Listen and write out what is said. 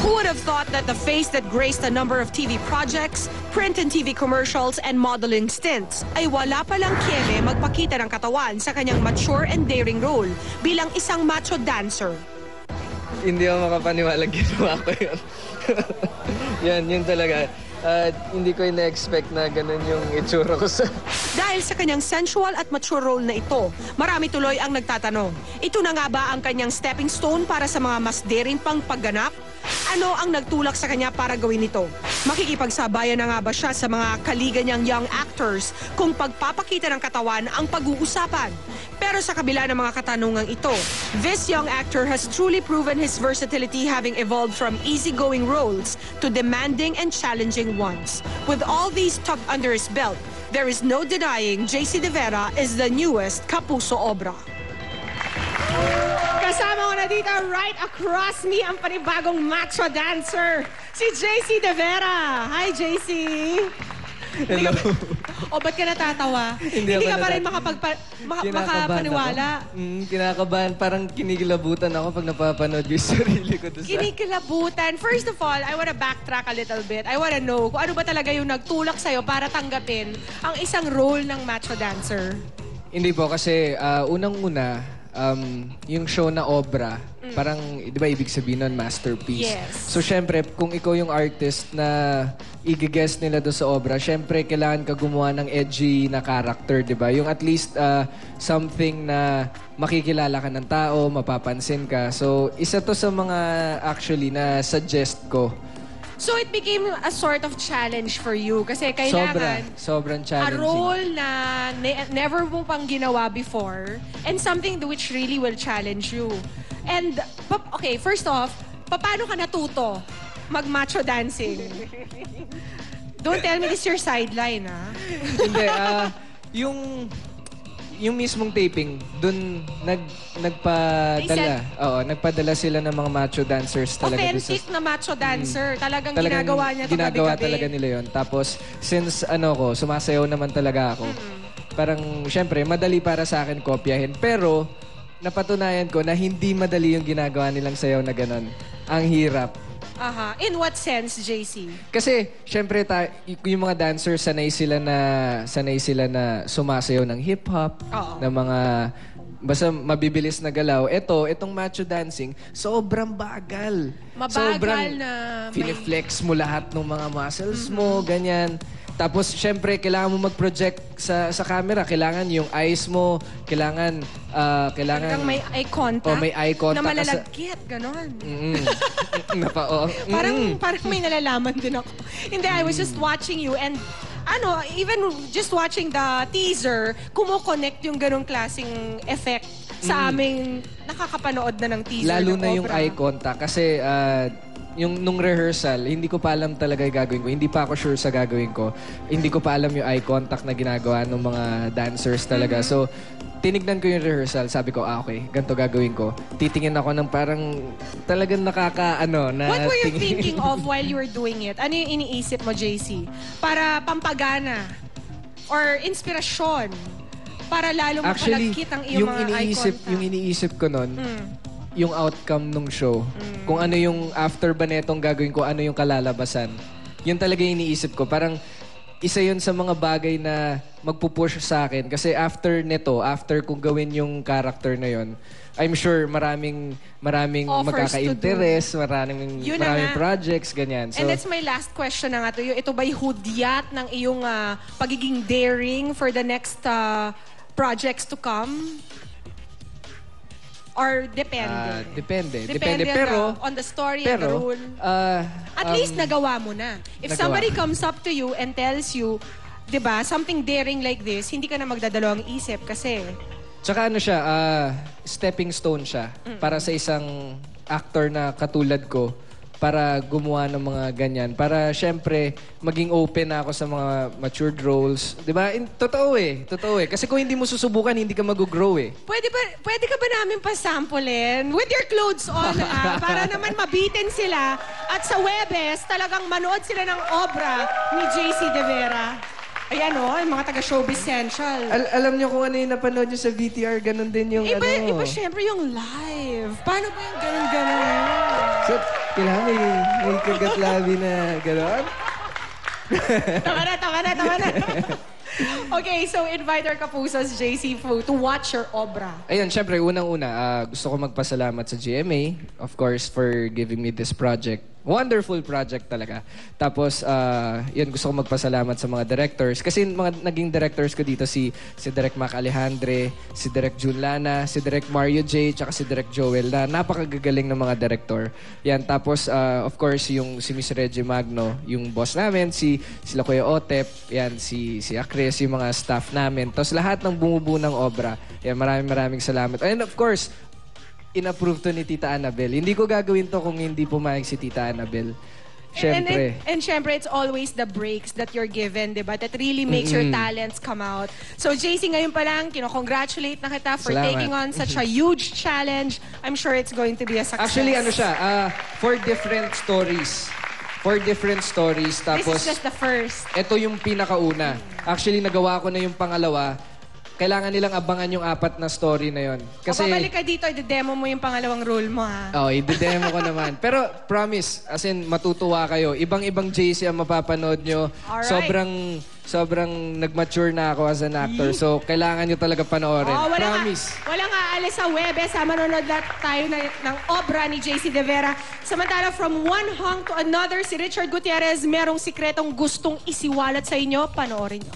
Who would have thought that the face that graced a number of TV projects, print and TV commercials, and modeling stints ay wala palang kieme magpakita ng katawan sa kanyang mature and daring role bilang isang macho dancer? Hindi ako makapaniwala ginawa ko yun. Yun talaga. Hindi ko ina-expect na ganun yung itsura ko sa... Dahil sa kanyang sensual at mature role na ito, marami tuloy ang nagtatanong, ito na nga ba ang kanyang stepping stone para sa mga mas daring pang pagganap? Ano ang nagtulak sa kanya para gawin ito? Makikipagsabayan na nga ba siya sa mga kaliga niyang young actors kung pagpapakita ng katawan ang pag-uusapan? Pero sa kabila ng mga katanungang ito, this young actor has truly proven his versatility, having evolved from easygoing roles to demanding and challenging ones. With all these tucked under his belt, there is no denying JC De Vera is the newest Kapuso Obra. Kasama ko na dito, right across me, ang panibagong macho dancer, si JC De Vera. Hi, JC. Hello. O, ba't ka natatawa? Hindi ka pa rin makapaniwala. Kinakabahan. Parang kinikilabutan ako pag napapanood yung sarili ko. Kinikilabutan. First of all, I wanna backtrack a little bit. I wanna know kung ano ba talaga yung nagtulak sa'yo para tanggapin ang isang role ng macho dancer. Hindi po, kasi unang-una, yung show na Obra, parang, di ba, ibig sabihin nun, masterpiece. Yes. So, syempre, kung ikaw yung artist na i-guest nila doon sa Obra, syempre, kailangan ka gumawa ng edgy na character, di ba? Yung at least something na makikilala ka ng tao, mapapansin ka. So, isa to sa mga, actually, na suggest ko. So it became a sort of challenge for you kasi kailangan sobrang challenging. A role na never mo pang ginawa before and something which really will challenge you. And, okay, first off, paano ka natuto mag-macho dancing? Don't tell me this is your sideline, ha? Hindi, yung mismong taping, dun nagpadala. Oo, nagpadala sila ng mga macho dancers talaga. Authentic na macho dancer. Talagang ginagawa niya ito gabi-gabi. Ginagawa talaga nila yun. Tapos, since sumasayaw naman talaga ako, parang, syempre, madali para sa akin kopyahin. Pero, napatunayan ko na hindi madali yung ginagawa nilang sayaw na ganon. Ang hirap. Aha. In what sense, JC? Kasi, syempre, yung mga dancers, sanay sila na sumasayaw ng hip-hop, ng mga, basta mabibilis na galaw. Itong macho dancing, sobrang bagal. Mabagal na... Fini-flex mo lahat ng mga muscles mo, ganyan. Tapos, syempre, kailangan mo mag-project sa camera. Kailangan yung eyes mo, kailangan... may eye contact. May eye contact. Na malalagkit, ganon. Parang may nalalaman din ako. Hindi, I was just watching you and even just watching the teaser, kumo-connect yung ganong klaseng effect sa aming nakakapanood na ng teaser. Lalo ng na Obra. yung eye contact. Kasi nung rehearsal, hindi ko pa alam talaga yung gagawin ko. Hindi pa ako sure sa gagawin ko. Hindi ko pa alam yung eye contact na ginagawa ng mga dancers talaga. So, tinignan ko yung rehearsal. Sabi ko, okay, ganito gagawin ko. Titingin ako ng parang talagang What were you thinking of while you were doing it? Ano yung iniisip mo, JC? Para pampagana or inspirasyon para lalo makalagkit ang iyong mga eye contact? Yung iniisip ko nun, yung outcome nung show. Kung ano yung after ba netong gagawin ko, ano yung kalalabasan. Yun talaga yung iniisip ko. Parang isa yun sa mga bagay na magpupush sa akin. Kasi after neto, after kung gawin yung character na yun, I'm sure maraming magkaka-interest, maraming projects, ganyan. So, and that's my last question na nga to. Ito ba'y hudyat ng iyong pagiging daring for the next projects to come? Or depende? Depende. Pero, on the story and the rule. At least nagawa mo na. If somebody comes up to you and tells you, diba, something daring like this, hindi ka na magdadalawang isip kasi... Tsaka siya, stepping stone siya para sa isang actor na katulad ko para gumawa ng mga ganyan. Para, syempre, maging open ako sa mga matured roles. Diba? Totoo eh. Kasi kung hindi mo susubukan, hindi ka mag-grow eh. Pwede ka ba namin pasamplein? With your clothes on, para naman mabitin sila. At sa Webes, talagang manood sila ng obra ni JC De Vera. Ayan yung mga taga-Showbiz Central. Alam niyo kung ano yung napanood niyo sa VTR, ganun din yung Iba syempre yung live. Paano ba yung ganun-ganun? So, Kailangan may kagat labi na gano'n. Tama na. Okay, so invite our kapusas, JC Fu, to watch your obra. Ayun, syempre, unang-una, gusto ko magpasalamat sa GMA, of course, for giving me this project. Wonderful project talaga. Tapos, yun, gusto ko magpasalamat sa mga directors. Kasi mga naging directors ko dito, si Direk Mac Alejandre, si Direk Jun Lana, si Direk Mario J, tsaka si Direk Joel, na napakagagaling ng mga director. Yan, tapos, of course, si Miss Reggie Magno, yung boss namin, sila Kuya Otep, yan, si Acres, yung mga staff namin. Tapos lahat ng bumubuo ng obra. Yan, maraming salamat. And of course, in-approve to ni Tita Annabel. Hindi ko gagawin to kung hindi pumayag si Tita Annabel. Siyempre. And syempre, it's always the breaks that you're given, di ba? That really makes your talents come out. So, JC, ngayon pa lang, congratulate na kita for Salamat. taking on such a huge challenge. I'm sure it's going to be a success. Actually, ano siya, four different stories. Tapos, This is just the first. ito yung pinakauna. Actually, nagawa ko na yung pangalawa. Kailangan nilang abangan yung 4 na story na yon. Kasi babalik ka dito, i-demo mo yung pangalawang role mo, ha? Oo, i-demo ko naman. Pero promise, as in, matutuwa kayo. Ibang-ibang JC ang mapapanood nyo. Alright. Sobrang nag-mature na ako as an actor. So, kailangan nyo talaga panoorin. Promise. Walang aalis sa Webes. Manonood na tayo ng obra ni JC De Vera. Samantala, from one hunk to another, si Richard Gutierrez merong sikretong gustong isiwalat sa inyo. Panoorin nyo.